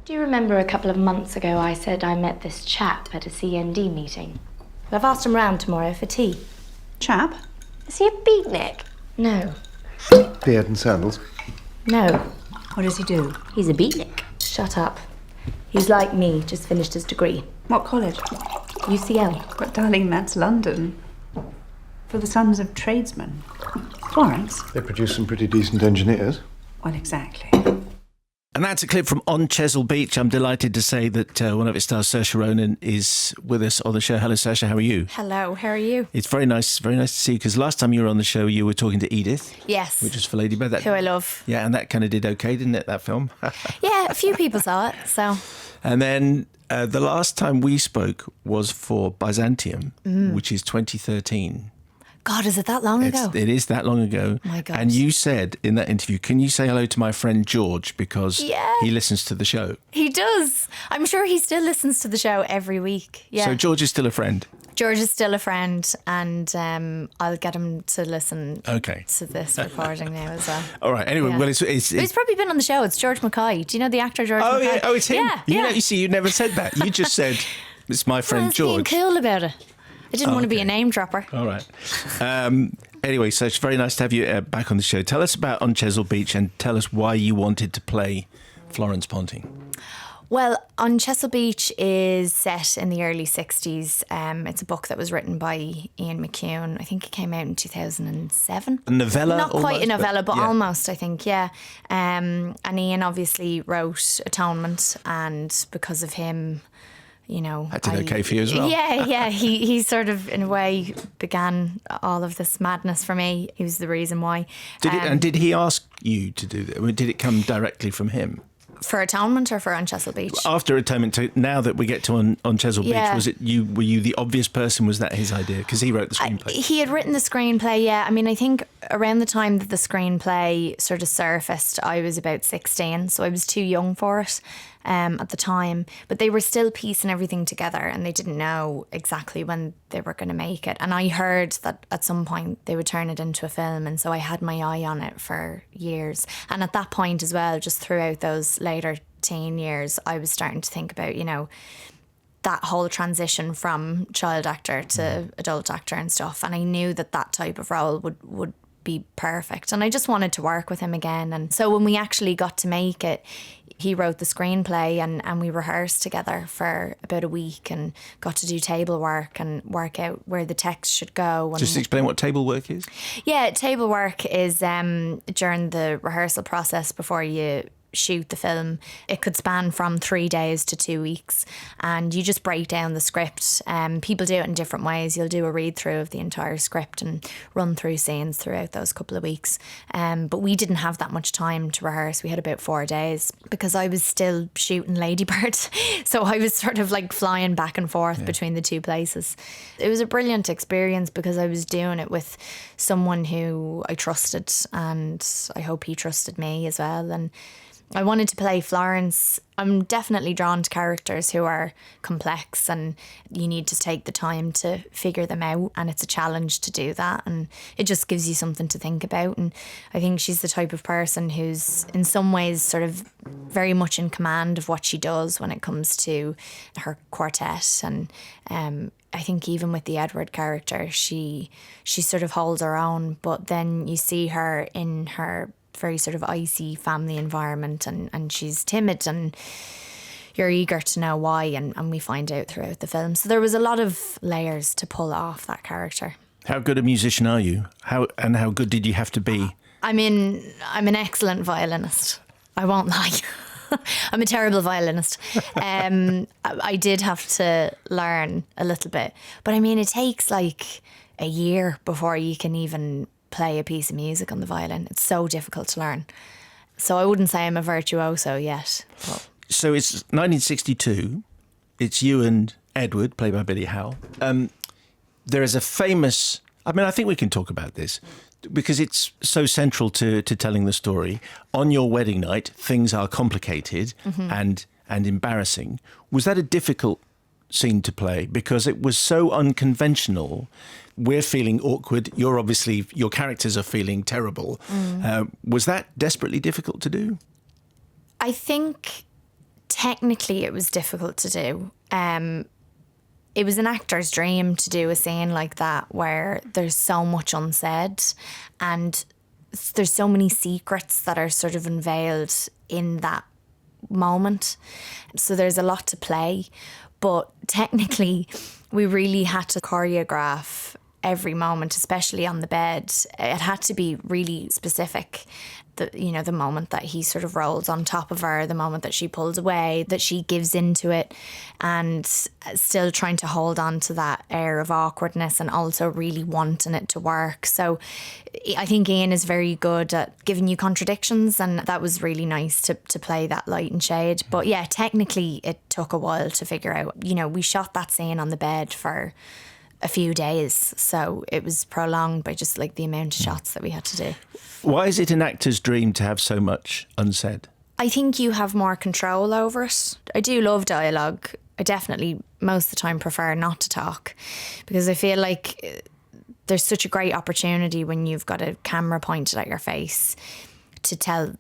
Do you remember a couple of months ago I said I met this chap at a CND meeting? I've asked him round tomorrow for tea. Chap? Is he a beatnik? No. Beard and sandals? No. What does he do? He's a beatnik. Shut up. He's like me, just finished his degree. What college? UCL. But darling, that's London. For the sons of tradesmen. Florence? They produce some pretty decent engineers. Well, exactly. And that's a clip from On Chesil Beach. I'm delighted to say that one of its stars, Saoirse Ronan, is with us on the show. Hello, Saoirse, how are you? Hello, how are you? It's very nice to see you, because last time you were on the show, you were talking to Edith. Yes. Which was for Ladybird. Who I love. Yeah, and that kind of did okay, didn't it, that film? Yeah, a few people saw it, so... And then the last time we spoke was for Byzantium, which is 2013. God, is it that long ago? It is that long ago. My God. And you said in that interview, can you say hello to my friend George, because Yeah. he listens to the show. He does. I'm sure he still listens to the show every week. Yeah. So George is still a friend? George is still a friend, and I'll get him to listen to this recording now as well. All right. Anyway, Yeah. well, He's probably been on the show. It's George Mackay. Do you know the actor George Mackay? Yeah. Oh, it's him. Yeah. You know, you see, you never said that. You just said, it's my friend Being George. cool about it. I didn't want to be a name dropper. All right. Anyway, so it's very nice to have you back on the show. Tell us about On Chesil Beach, and tell us why you wanted to play Florence Ponting. Well, On Chesil Beach is set in the early 60s. It's a book that was written by Ian McEwan. I think it came out in 2007. A novella? Not quite a almost, novella, but yeah. almost, I think, yeah. And Ian obviously wrote Atonement, and because of him, you know... That did okay for you as well. Yeah. He sort of, in a way, began all of this madness for me. He was the reason why. Did he ask you to do that? I mean, did it come directly from him? For Atonement or for On Chesil Beach? After Atonement, now that we get to On Chesil Beach, Yeah. was it you? Were you the obvious person? Was that his idea? Because he wrote the screenplay. He had written the screenplay, yeah. I mean, I think around the time that the screenplay sort of surfaced, I was about 16, so I was too young for it at the time. But they were still piecing everything together, and they didn't know exactly when they were going to make it. And I heard that at some point they would turn it into a film, and so I had my eye on it for years. And at that point as well, just throughout those later teen years, I was starting to think about, you know, that whole transition from child actor to adult actor and stuff. And I knew that that type of role would be perfect. And I just wanted to work with him again. And so when we actually got to make it, he wrote the screenplay, and we rehearsed together for about a week and got to do table work and work out where the text should go. And Just explain what table work is. yeah, table work is during the rehearsal process before you shoot the film. It could span from 3 days to 2 weeks, and you just break down the script. People do it in different ways. You'll do a read through of the entire script and run through scenes throughout those couple of weeks. But we didn't have that much time to rehearse. We had about 4 days because I was still shooting Ladybird. So I was sort of like flying back and forth between the two places. It was a brilliant experience because I was doing it with someone who I trusted, and I hope he trusted me as well. And I wanted to play Florence. I'm definitely drawn to characters who are complex, and you need to take the time to figure them out, and it's a challenge to do that, and it just gives you something to think about. And I think she's the type of person who's in some ways sort of very much in command of what she does when it comes to her quartet. And I think even with the Edward character, she sort of holds her own, but then you see her in her very sort of icy family environment, and she's timid, and you're eager to know why, and we find out throughout the film. So there was a lot of layers to pull off that character. How good a musician are you? How good did you have to be? I'm an excellent violinist. I won't lie. I'm a terrible violinist. I did have to learn a little bit, but I mean, it takes like a year before you can even play a piece of music on the violin. It's so difficult to learn. So I wouldn't say I'm a virtuoso yet. But. So it's 1962. It's you and Edward, played by Billy Howell. There is a famous... I mean, I think we can talk about this because it's so central to telling the story. On your wedding night, things are complicated and embarrassing. Was that a difficult scene to play? Because it was so unconventional. We're feeling awkward. Your characters are feeling terrible. Was that desperately difficult to do? I think Technically, it was difficult to do. It was an actor's dream to do a scene like that where there's so much unsaid and there's so many secrets that are sort of unveiled in that moment. So there's a lot to play. But technically, we really had to choreograph every moment, especially on the bed. It had to be really specific. The moment that he sort of rolls on top of her, the moment that she pulls away, that she gives into it, and still trying to hold on to that air of awkwardness and also really wanting it to work. So I think Ian is very good at giving you contradictions, and that was really nice to play that light and shade. But yeah, technically it took a while to figure out. We shot that scene on the bed for a few days, so it was prolonged by just like the amount of shots that we had to do. Why is it an actor's dream to have so much unsaid? I think you have more control over it. I do love dialogue. I definitely most of the time prefer not to talk because I feel like there's such a great opportunity when you've got a camera pointed at your face to tell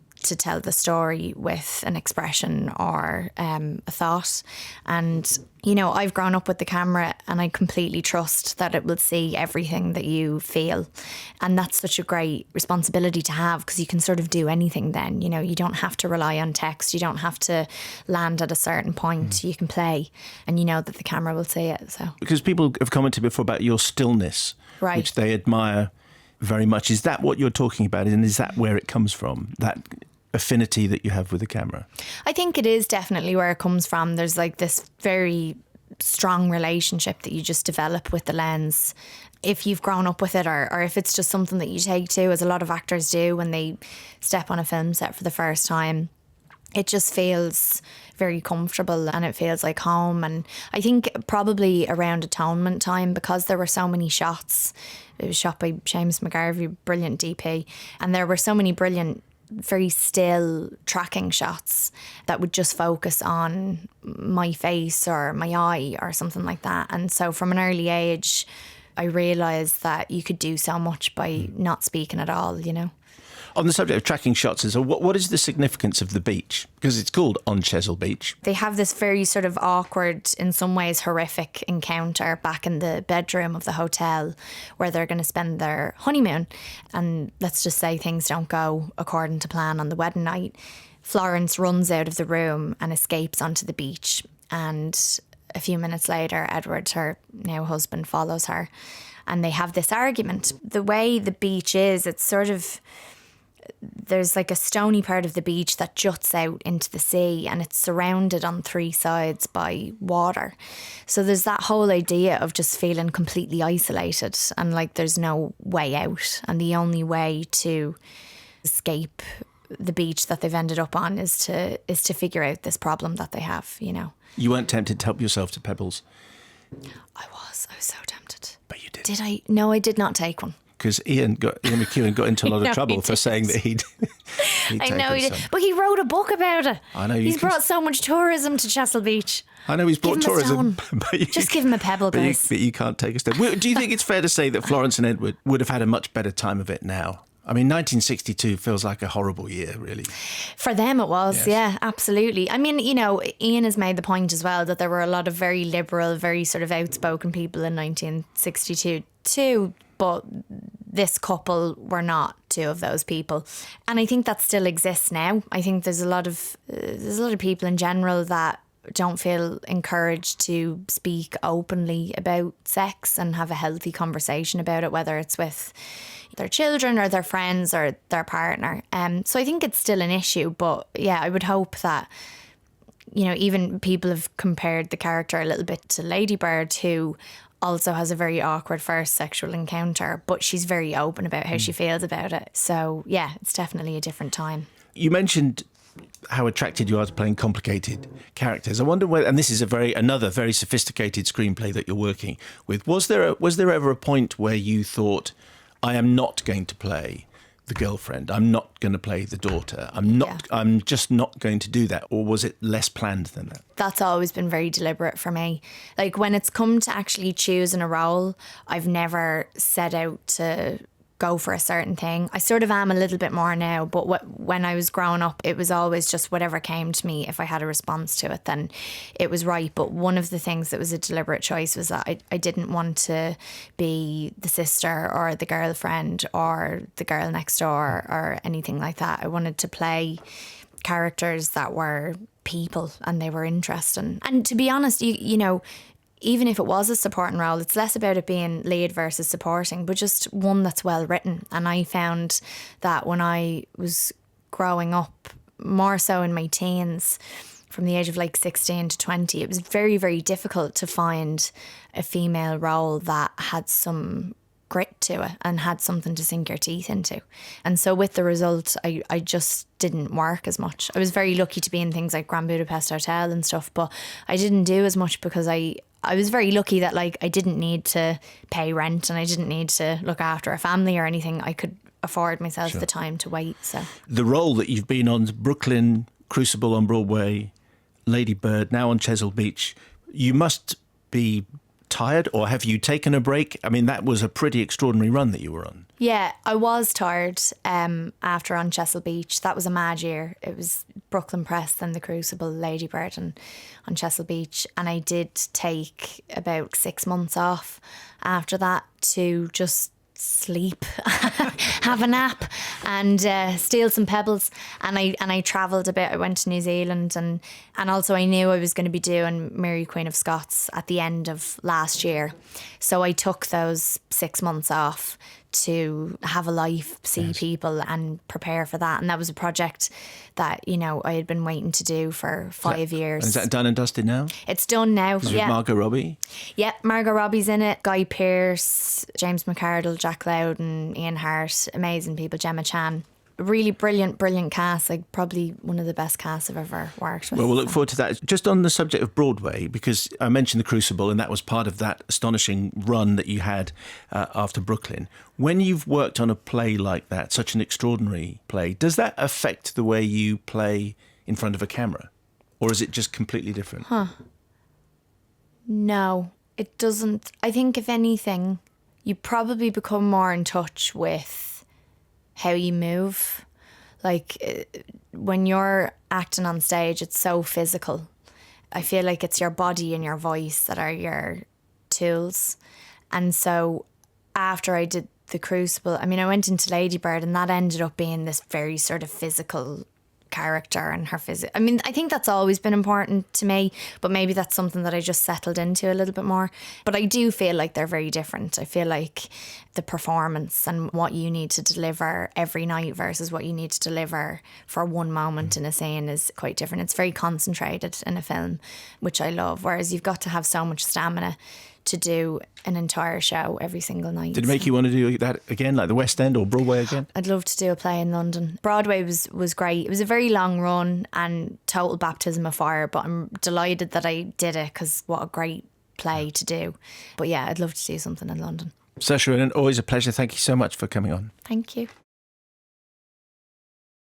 the story with an expression or a thought. And, I've grown up with the camera and I completely trust that it will see everything that you feel. And that's such a great responsibility to have because you can sort of do anything then. You don't have to rely on text. You don't have to land at a certain point. You can play and you know that the camera will see it. So because people have commented before about your stillness, right, which they admire very much. Is that what you're talking about? And is that where it comes from? That affinity that you have with the camera? I think it is definitely where it comes from. There's like this very strong relationship that you just develop with the lens if you've grown up with it or if it's just something that you take to, as a lot of actors do when they step on a film set for the first time. It just feels very comfortable and it feels like home. And I think probably around atonement time, because there were so many shots, it was shot by Seamus McGarvey, brilliant DP, and there were so many brilliant very still tracking shots that would just focus on my face or my eye or something like that. And so from an early age, I realised that you could do so much by not speaking at all, On the subject of tracking shots, what is the significance of the beach? Because it's called On Chesil Beach. They have this very sort of awkward, in some ways horrific encounter back in the bedroom of the hotel where they're going to spend their honeymoon. And let's just say things don't go according to plan on the wedding night. Florence runs out of the room and escapes onto the beach. And a few minutes later, Edward, her now husband, follows her. And they have this argument. The way the beach is, it's sort of... There's like a stony part of the beach that juts out into the sea and it's surrounded on three sides by water. So there's that whole idea of just feeling completely isolated and like there's no way out. And the only way to escape the beach that they've ended up on is to figure out this problem that they have, You weren't tempted to help yourself to pebbles? I was so tempted. But you did. Did I? No, I did not take one. Because Ian McEwan got into a lot of trouble for saying that he'd I know he did. some. But he wrote a book about it. I know. He's brought so much tourism to Chesil Beach. I know he's brought Give him a tourism. stone. But Just give him a pebble, guys. But you can't take a step. Do you think it's fair to say that Florence and Edward would have had a much better time of it now? I mean, 1962 feels like a horrible year, really. For them it was, Yes. yeah, absolutely. I mean, Ian has made the point as well that there were a lot of very liberal, very sort of outspoken people in 1962 too, but this couple were not two of those people. And I think that still exists now. I think there's a lot of people in general that don't feel encouraged to speak openly about sex and have a healthy conversation about it, whether it's with their children or their friends or their partner. So I think it's still an issue, but yeah, I would hope that, even people have compared the character a little bit to Lady Bird, who also has a very awkward first sexual encounter, but she's very open about how she feels about it. So yeah, it's definitely a different time. You mentioned how attracted you are to playing complicated characters. I wonder whether, and this is another very sophisticated screenplay that you're working with. Was there ever a point where you thought, I am not going to play the girlfriend, I'm not going to play the daughter, I'm just not going to do that? Or was it less planned than that? That's always been very deliberate for me. Like when it's come to actually choosing a role, I've never set out to go for a certain thing. I sort of am a little bit more now, but when I was growing up, it was always just whatever came to me. If I had a response to it, then it was right. But one of the things that was a deliberate choice was that I didn't want to be the sister or the girlfriend or the girl next door or anything like that. I wanted to play characters that were people and they were interesting. And to be honest, you know, even if it was a supporting role, it's less about it being lead versus supporting, but just one that's well written. And I found that when I was growing up, more so in my teens, from the age of like 16 to 20, it was very, very difficult to find a female role that had some grit to it and had something to sink your teeth into. And so with the result, I just didn't work as much. I was very lucky to be in things like Grand Budapest Hotel and stuff, but I didn't do as much because I was very lucky that like I didn't need to pay rent and I didn't need to look after a family or anything. I could afford myself the time to wait. So the role that you've been on, Brooklyn, Crucible on Broadway, Lady Bird, now on Chesil Beach, you must be tired, or have you taken a break? I mean, that was a pretty extraordinary run that you were on. Yeah, I was tired after on Chesil Beach. That was a mad year. It was Brooklyn Press, then the Crucible, Lady Bird and on Chesil Beach. And I did take about 6 months off after that to just sleep, have a nap and steal some pebbles. And I travelled a bit. I went to New Zealand and also I knew I was going to be doing Mary Queen of Scots at the end of last year. So I took those 6 months off to have a life, see people and prepare for that. And that was a project that, you know, I had been waiting to do for 5 years. And is that done and dusted now? It's done now, With yeah. Margot Robbie? Yeah, Margot Robbie's in it. Guy Pearce, James McArdle, Jack Loudon, Ian Hart, amazing people, Gemma Chan. Really brilliant cast, like probably one of the best casts I've ever worked with. Well, we'll look forward to that. Just on the subject of Broadway, because I mentioned the Crucible and that was part of that astonishing run that you had after Brooklyn. When you've worked on a play like that, such an extraordinary play, does that affect the way you play in front of a camera? Or is it just completely different? No, it doesn't. I think if anything, you probably become more in touch with how you move. Like when you're acting on stage, it's so physical. I feel like it's your body and your voice that are your tools. And so after I did the Crucible, I mean, I went into Lady Bird and that ended up being this very sort of physical character and her physics. I mean, I think that's always been important to me, but maybe that's something that I just settled into a little bit more. But I do feel like they're very different. I feel like the performance and what you need to deliver every night versus what you need to deliver for one moment in a scene is quite different. It's very concentrated in a film, which I love, whereas you've got to have so much stamina to do an entire show every single night. Did it make you want to do that again, like the West End or Broadway again? I'd love to do a play in London. Broadway was great. It was a very long run and total baptism of fire, but I'm delighted that I did it because what a great play to do. But yeah, I'd love to do something in London. Saoirse Ronan, always a pleasure. Thank you so much for coming on. Thank you.